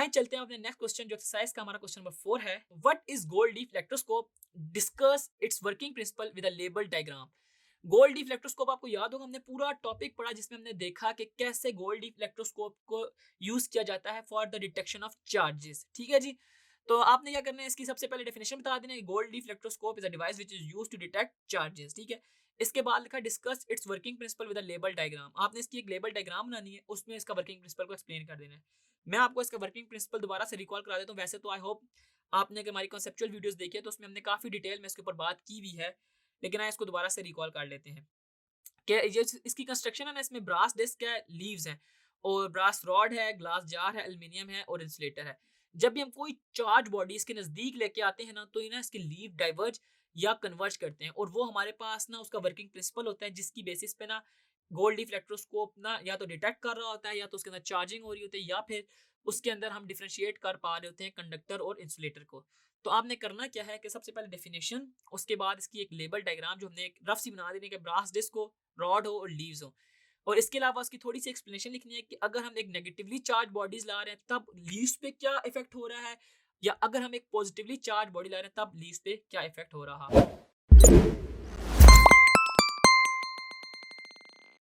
आए चलते हैं अपने नेक्स्ट क्वेश्चन जो एक्सरसाइज का हमारा क्वेश्चन नंबर 4 है। What is gold leaf electroscope, discuss its working principle with a label diagram. Gold leaf electroscope आपको याद होगा, हमने पूरा टॉपिक पढ़ा जिसमें हमने देखा कि कैसे गोल्ड लीफ इलेक्ट्रोस्कोप को यूज किया जाता है for the detection of charges. ठीक है जी, तो आपने क्या करना है, इसकी सबसे पहले डेफिनेशन बता देना है। Gold leaf electroscope is a device which is used to detect charges. ठीक है, इसके बाद लिखा discuss its working principle with a label diagram. आपने इसकी एक लेबल डायग्राम बनानी है, उसमें इसका वर्किंग प्रिंसिपल को एक्सप्लेन कर देना है। मैं आपको इसका वर्किंग प्रिंसिपल दोबारा से रिकॉल करा देता हूँ। वैसे तो आई होप आपने अगर हमारी कॉन्सेप्चुअल वीडियोस देखी है तो उसमें हमने काफी डिटेल में इसके ऊपर बात की हुई है, लेकिन आए इसको दोबारा से रिकॉल कर लेते हैं कि ये इसकी कंस्ट्रक्शन है ना, इसमें ब्रास डिस्क है, लीव्स हैं और ब्रास रॉड है, ग्लास जार है, एल्युमिनियम है और इंसुलेटर है। जब भी हम कोई चार्ज बॉडी इसके नजदीक लेके आते हैं ना, तो ये ना इसके लीव डाइवर्ज या कन्वर्ज करते हैं और वो हमारे पास ना उसका वर्किंग प्रिंसिपल होता है, जिसकी बेसिस पे ना गोल्ड लीफ इलेक्ट्रोस्कोप ना या तो डिटेक्ट कर रहा होता है, या तो उसके अंदर चार्जिंग हो रही होती है, या फिर उसके अंदर हम डिफरेंशिएट कर पा रहे होते हैं कंडक्टर और इंसुलेटर को। तो आपने करना क्या है कि सबसे पहले डेफिनेशन, उसके बाद इसकी एक लेबल डायग्राम जो हमने एक रफ सी बना देनी है कि ब्रास डिस्क हो, रॉड हो और लीव्स हो, और इसके अलावा उसकी थोड़ी सी एक्सप्लेनेशन लिखनी है कि अगर हम एक नेगेटिवली चार्ज बॉडीज ला रहे हैं तब लीव्स पे क्या इफेक्ट हो रहा है, या अगर हम एक पॉजिटिवली चार्ज बॉडी ला रहे हैं तब लीव्स पे क्या इफेक्ट हो रहा है।